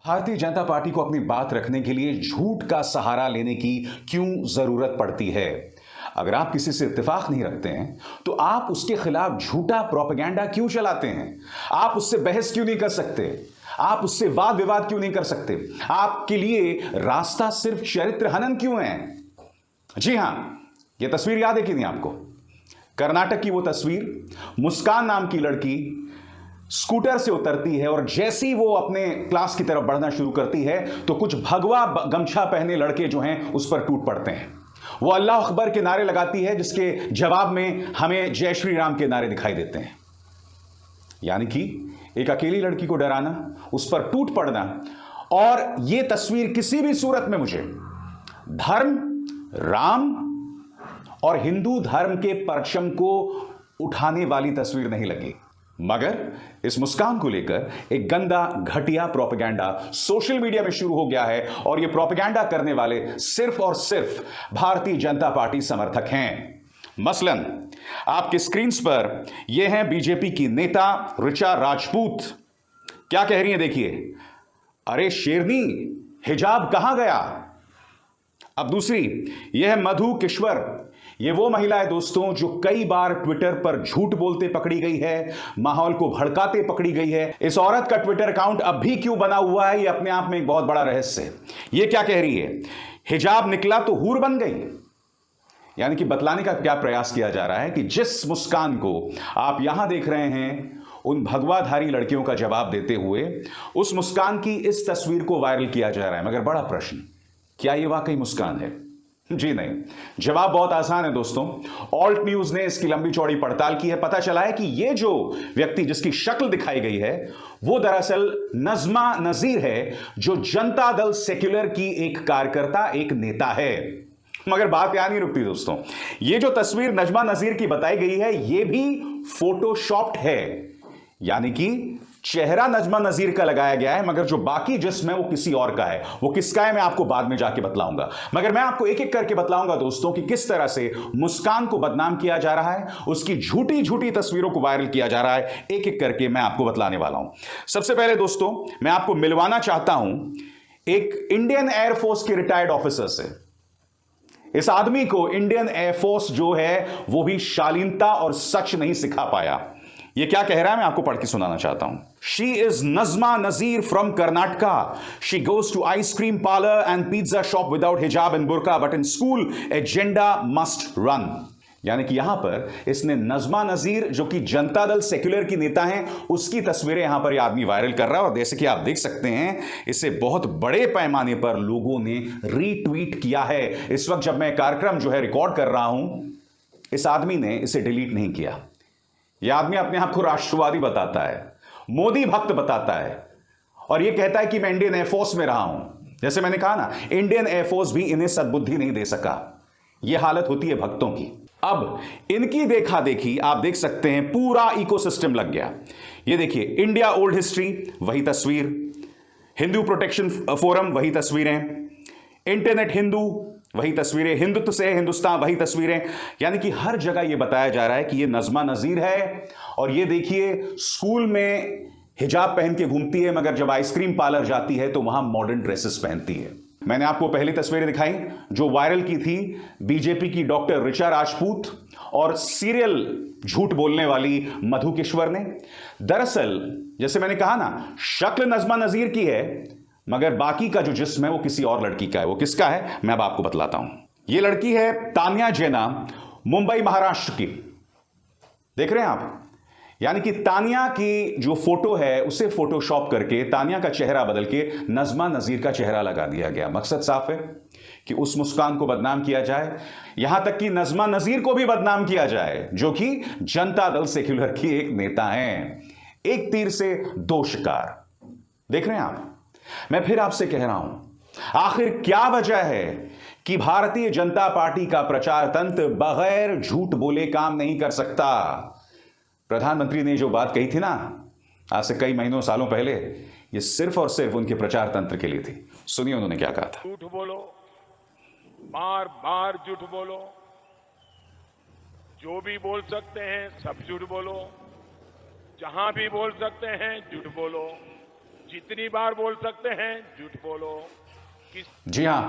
Bharatiya Janata party को अपनी बात रखने के लिए झूठ का सहारा लेने की क्यों जरूरत पड़ती है? अगर आप किसी से इत्तेफाक नहीं रखते हैं तो आप उसके खिलाफ झूठा प्रोपेगेंडा क्यों चलाते हैं? आप उससे बहस क्यों नहीं कर सकते? आप उससे वाद विवाद क्यों नहीं कर सकते? आपके लिए रास्ता सिर्फ चरित्र हनन क्यों है? जी हां, यह तस्वीर याद है कि नहीं आपको? कर्नाटक की वो तस्वीर, मुस्कान नाम की लड़की स्कूटर से उतरती है और जैसे ही वो अपने क्लास की तरफ बढ़ना शुरू करती है तो कुछ भगवा गमछा पहने लड़के जो हैं उस पर टूट पड़ते हैं। वो अल्लाह अकबर के नारे लगाती है जिसके जवाब में हमें जय श्री राम के नारे दिखाई देते हैं। यानी कि एक अकेली लड़की को डराना, उस पर टूट पड़ना, और यह तस्वीर किसी भी सूरत में मुझे धर्म, राम और हिंदू धर्म के परचम को उठाने वाली तस्वीर नहीं लगी। मगर इस मुस्कान को लेकर एक गंदा घटिया प्रोपेगेंडा सोशल मीडिया में शुरू हो गया है और यह प्रोपेगेंडा करने वाले सिर्फ और सिर्फ भारतीय जनता पार्टी समर्थक हैं। मसलन आपके स्क्रीन पर यह हैं बीजेपी की नेता ऋचा राजपूत। क्या कह रही हैं देखिए, अरे शेरनी, हिजाब कहां गया? अब दूसरी, यह है मधु किश्वर। ये वो महिला है दोस्तों जो कई बार ट्विटर पर झूठ बोलते पकड़ी गई है, माहौल को भड़काते पकड़ी गई है। इस औरत का ट्विटर अकाउंट अब भी क्यों बना हुआ है, ये अपने आप में एक बहुत बड़ा रहस्य है। ये क्या कह रही है? हिजाब निकला तो हूर बन गई। यानी कि बतलाने का क्या प्रयास किया जा रहा है कि जिस मुस्कान को आप यहां देख रहे हैं उन भगवाधारी लड़कियों का जवाब देते हुए उस मुस्कान की इस तस्वीर को वायरल किया जा रहा है। मगर बड़ा प्रश्न, क्या यह वाकई मुस्कान है? जी नहीं। जवाब बहुत आसान है दोस्तों। ऑल्ट न्यूज ने इसकी लंबी चौड़ी पड़ताल की है। पता चला है कि यह जो व्यक्ति जिसकी शक्ल दिखाई गई है वो दरअसल नजमा नजीर है, जो जनता दल सेक्युलर की एक कार्यकर्ता, एक नेता है। मगर बात यहां नहीं रुकती दोस्तों। यह जो तस्वीर नजमा नजीर की बताई गई है यह भी फोटोशॉप्ड है। यानी कि चेहरा नजमा नजीर का लगाया गया है, मगर जो बाकी जिस्म है वो किसी और का है। वो किसका है मैं आपको बाद में जाके बतलाऊंगा। मगर मैं आपको एक एक करके बतलाऊंगा दोस्तों कि किस तरह से मुस्कान को बदनाम किया जा रहा है, उसकी झूठी झूठी तस्वीरों को वायरल किया जा रहा है। एक एक करके मैं आपको बतलाने वाला हूं। सबसे पहले दोस्तों मैं आपको मिलवाना चाहता हूं एक इंडियन एयरफोर्स के रिटायर्ड ऑफिसर से। इस आदमी को इंडियन एयरफोर्स जो है वो भी शालीनता और सच नहीं सिखा पाया। ये क्या कह रहा है मैं आपको पढ़ के सुनाना चाहता हूं। She is Najma Nazeer from Karnataka. She goes to ice cream parlour and pizza shop without hijab and burqa, but in school agenda must run. यानी कि यहां पर इसने नजमा नजीर जो कि जनता दल सेक्युलर की नेता हैं उसकी तस्वीरें यहां पर यह आदमी वायरल कर रहा है। और जैसे कि आप देख सकते हैं इसे बहुत बड़े पैमाने पर लोगों ने रीट्वीट किया है। इस वक्त जब मैं कार्यक्रम जो है रिकॉर्ड कर रहा हूं, इस आदमी ने इसे डिलीट नहीं किया। यह आदमी अपने आप को राष्ट्रवादी बताता है, मोदी भक्त बताता है और यह कहता है कि मैं इंडियन एयरफोर्स में रहा हूं। जैसे मैंने कहा ना, इंडियन एयरफोर्स भी इन्हें सद्बुद्धि नहीं दे सका। यह हालत होती है भक्तों की। अब इनकी देखा देखी आप देख सकते हैं पूरा इकोसिस्टम लग गया। यह देखिए, इंडिया ओल्ड हिस्ट्री वही तस्वीर, हिंदू प्रोटेक्शन फोरम वही तस्वीरें, इंटरनेट हिंदू वही तस्वीरें, हिंदुत्व से हिंदुस्तान वही तस्वीरें। यानी कि हर जगह यह बताया जा रहा है कि यह नजमा नजीर है। और यह देखिए, स्कूल में हिजाब पहन के घूमती है, मगर जब आइसक्रीम पार्लर जाती है तो वहां मॉडर्न ड्रेसेस पहनती है। मैंने आपको पहली तस्वीरें दिखाई जो वायरल की थी बीजेपी की डॉक्टर ऋचा राजपूत और सीरियल झूठ बोलने वाली मधु किश्वर ने। दरअसल जैसे मैंने कहा ना, शक्ल नजमा नजीर की है, मगर बाकी का जो जिस्म है वो किसी और लड़की का है। वो किसका है मैं अब आपको बतलाता हूं। ये लड़की है तान्या जेना, मुंबई महाराष्ट्र की। देख रहे हैं आप? यानी कि तान्या की जो फोटो है उसे फोटोशॉप करके तान्या का चेहरा बदल के नजमा नजीर का चेहरा लगा दिया गया। मकसद साफ है कि उस मुस्कान को बदनाम किया जाए, यहां तक कि नजमा नजीर को भी बदनाम किया जाए जो कि जनता दल सेक्युलर की एक नेता हैं। एक तीर से दो शिकार। देख रहे हैं आप? मैं फिर आपसे कह रहा हूं, आखिर क्या वजह है कि भारतीय जनता पार्टी का प्रचार तंत्र बगैर झूठ बोले काम नहीं कर सकता? प्रधानमंत्री ने जो बात कही थी ना आज से कई महीनों सालों पहले, यह सिर्फ और सिर्फ उनके प्रचार तंत्र के लिए थी। सुनिए उन्होंने क्या कहा था। झूठ बोलो, बार बार झूठ बोलो, जो भी बोल सकते हैं सब झूठ बोलो, जहां भी बोल सकते हैं झूठ बोलो। जितनी बार बोल सकते हैं झूठ बोलो। किस जी हां,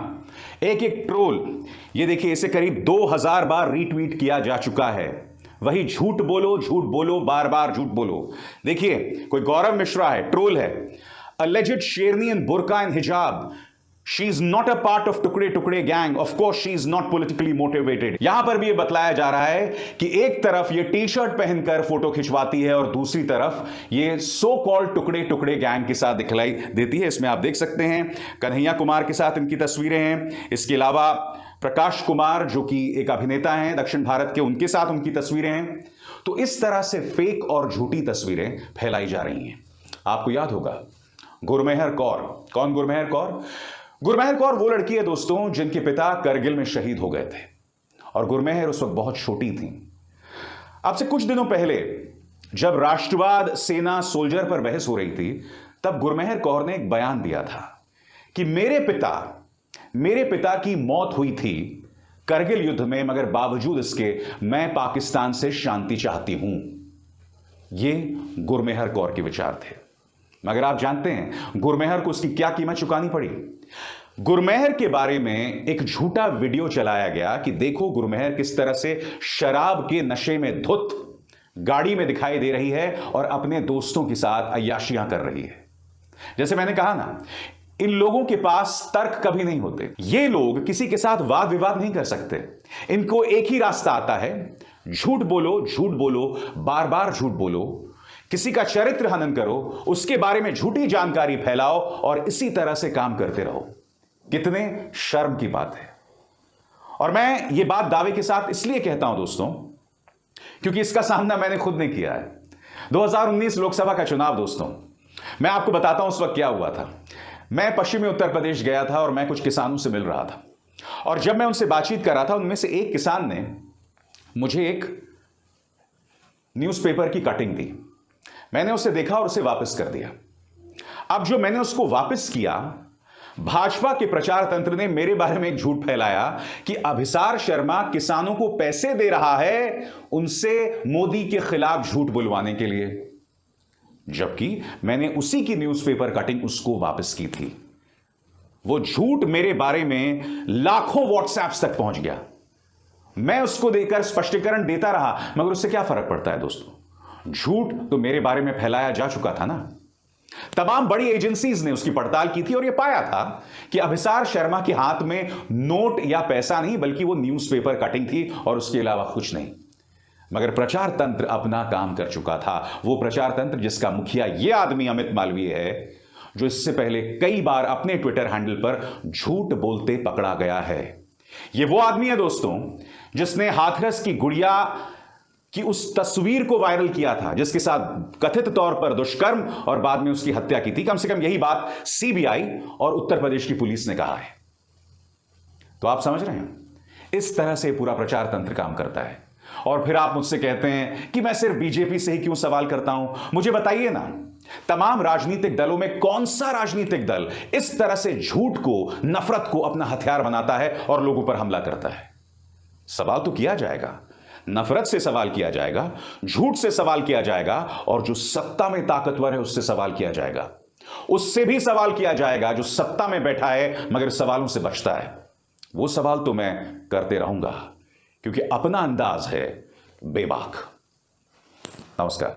एक एक ट्रोल, ये देखिए इसे करीब 2000 बार रीट्वीट किया जा चुका है। वही झूठ बोलो, बार बार झूठ बोलो। देखिए कोई गौरव मिश्रा है, ट्रोल है। Alleged शेरनी इन बुर्का एंड हिजाब, she is not a part of टुकड़े टुकड़े gang, of course she is not politically motivated. यहां पर भी यह बतलाया जा रहा है कि एक तरफ ये टी शर्ट पहनकर फोटो खिंचवाती है और दूसरी तरफ ये सो कॉल्ड टुकड़े टुकड़े गैंग के साथ दिखलाई देती है। इसमें आप देख सकते हैं कन्हैया कुमार के साथ इनकी तस्वीरें हैं। इसके अलावा प्रकाश कुमार जो कि एक अभिनेता हैं दक्षिण भारत के, उनके साथ उनकी तस्वीरें हैं। तो इस तरह से फेक और झूठी तस्वीरें फैलाई जा रही हैं। आपको याद होगा गुरमेहर कौर। कौन गुरमेहर कौर? गुरमेहर कौर वो लड़की है दोस्तों जिनके पिता करगिल में शहीद हो गए थे और गुरमेहर उस वक्त बहुत छोटी थी। अब से कुछ दिनों पहले जब राष्ट्रवाद सेना सोल्जर पर बहस हो रही थी, तब गुरमेहर कौर ने एक बयान दिया था कि मेरे पिता की मौत हुई थी करगिल युद्ध में, मगर बावजूद इसके मैं पाकिस्तान से शांति चाहती हूं। ये गुरमेहर कौर के विचार थे। मगर आप जानते हैं गुरमेहर को उसकी क्या कीमत चुकानी पड़ी? गुरमेहर के बारे में एक झूठा वीडियो चलाया गया कि देखो गुरमेहर किस तरह से शराब के नशे में धुत गाड़ी में दिखाई दे रही है और अपने दोस्तों के साथ अय्याशियां कर रही है। जैसे मैंने कहा ना, इन लोगों के पास तर्क कभी नहीं होते। ये लोग किसी के साथ वाद विवाद नहीं कर सकते। इनको एक ही रास्ता आता है, झूठ बोलो, बार बार झूठ बोलो, किसी का चरित्र हनन करो, उसके बारे में झूठी जानकारी फैलाओ और इसी तरह से काम करते रहो। कितने शर्म की बात है। और मैं ये बात दावे के साथ इसलिए कहता हूं दोस्तों, क्योंकि इसका सामना मैंने खुद नहीं किया है। 2019 लोकसभा का चुनाव दोस्तों, मैं आपको बताता हूं उस वक्त क्या हुआ था। मैं पश्चिमी उत्तर प्रदेश गया था और मैं कुछ किसानों से मिल रहा था, और जब मैं उनसे बातचीत कर रहा था, उनमें से एक किसान ने मुझे एक न्यूज़पेपर की कटिंग दी। मैंने उसे देखा और उसे वापस कर दिया। अब जो मैंने उसको वापस किया, भाजपा के प्रचार तंत्र ने मेरे बारे में एक झूठ फैलाया कि अभिसार शर्मा किसानों को पैसे दे रहा है उनसे मोदी के खिलाफ झूठ बुलवाने के लिए, जबकि मैंने उसी की न्यूज़पेपर कटिंग उसको वापस की थी। वो झूठ मेरे बारे में लाखों व्हाट्सएप्स तक पहुंच गया। मैं उसको देकर स्पष्टीकरण देता रहा, मगर उससे क्या फर्क पड़ता है दोस्तों? झूठ तो मेरे बारे में फैलाया जा चुका था ना। तमाम बड़ी एजेंसीज ने उसकी पड़ताल की थी और यह पाया था कि अभिसार शर्मा के हाथ में नोट या पैसा नहीं, बल्कि वो न्यूज़पेपर कटिंग थी और उसके अलावा कुछ नहीं। मगर प्रचार तंत्र अपना काम कर चुका था। वो प्रचार तंत्र जिसका मुखिया ये आदमी अमित मालवीय है, जो इससे पहले कई बार अपने ट्विटर हैंडल पर झूठ बोलते पकड़ा गया है। ये वो आदमी है दोस्तों जिसने हाथरस की गुड़िया की उस तस्वीर को वायरल किया था जिसके साथ कथित तौर पर दुष्कर्म और बाद में उसकी हत्या की थी। कम से कम यही बात सीबीआई और उत्तर प्रदेश की पुलिस ने कहा है। तो आप समझ रहे हैं, इस तरह से पूरा प्रचार तंत्र काम करता है। और फिर आप मुझसे कहते हैं कि मैं सिर्फ बीजेपी से ही क्यों सवाल करता हूं। मुझे बताइए ना, तमाम राजनीतिक दलों में कौन सा राजनीतिक दल इस तरह से झूठ को, नफरत को अपना हथियार बनाता है और लोगों पर हमला करता है? सवाल तो किया जाएगा, नफरत से सवाल किया जाएगा, झूठ से सवाल किया जाएगा, और जो सत्ता में ताकतवर है उससे सवाल किया जाएगा। उससे भी सवाल किया जाएगा जो सत्ता में बैठा है मगर सवालों से बचता है। वो सवाल तो मैं करते रहूंगा, क्योंकि अपना अंदाज है बेबाक। नमस्कार।